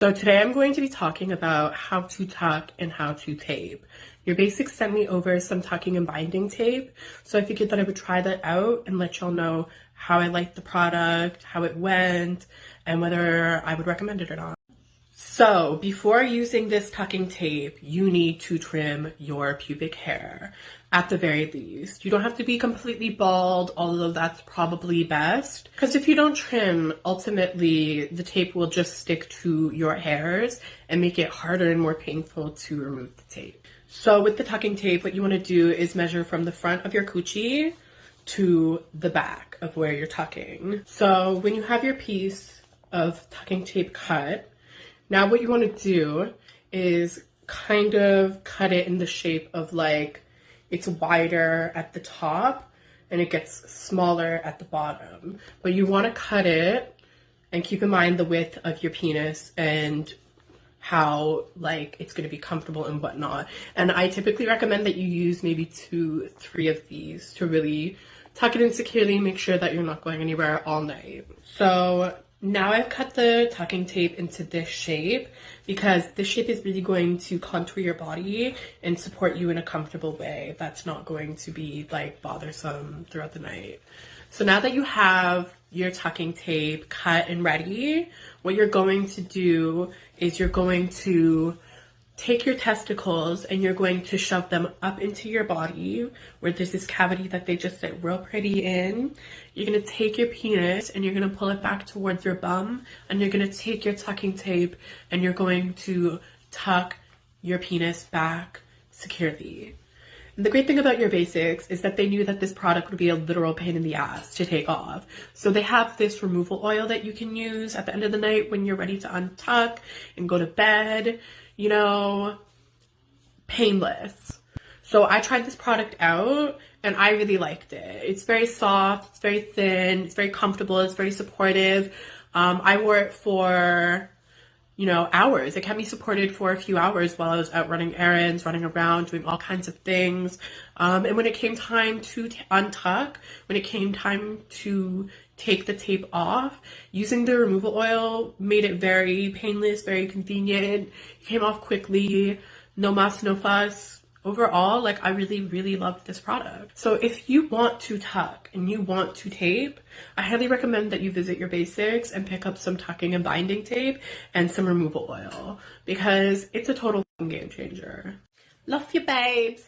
So today I'm going to be talking about how to tuck and how to tape. urBasics sent me over some tucking and binding tape, so I figured that I would try that out and let y'all know how I liked the product, how it went, and whether I would recommend it or not. So before using this tucking tape, you need to trim your pubic hair at the very least. You don't have to be completely bald, although that's probably best. Because if you don't trim, ultimately the tape will just stick to your hairs and make it harder and more painful to remove the tape. So with the tucking tape, what you want to do is measure from the front of your coochie to the back of where you're tucking. So when you have your piece of tucking tape cut, now what you want to do is kind of cut it in the shape of like it's wider at the top and it gets smaller at the bottom. But you want to cut it and keep in mind the width of your penis and how like it's going to be comfortable and whatnot. And I typically recommend that you use maybe 2-3 of these to really tuck it in securely, make sure that you're not going anywhere all night. So now I've cut the tucking tape into this shape because this shape is really going to contour your body and support you in a comfortable way that's not going to be like bothersome throughout the night. So now that you have your tucking tape cut and ready, what you're going to do is you're going to take your testicles and you're going to shove them up into your body where there's this cavity that they just sit real pretty in. You're going to take your penis and you're going to pull it back towards your bum, and you're going to take your tucking tape and you're going to tuck your penis back securely. And the great thing about urBasics is that they knew that this product would be a literal pain in the ass to take off. So they have this removal oil that you can use at the end of the night when you're ready to untuck and go to bed. You know, painless. So I tried this product out and I really liked it. It's very soft, it's very thin, it's very comfortable, it's very supportive. I wore it for, hours. It kept me supported for a few hours while I was out running errands, running around, doing all kinds of things. And when it came time to untuck, when it came time to take the tape off, using the removal oil made it very painless, very convenient. It came off quickly, no muss, no fuss. Overall, I really, really loved this product. So if you want to tuck and you want to tape, I highly recommend that you visit urBasics and pick up some tucking and binding tape and some removal oil because it's a total game changer. Love you, babes.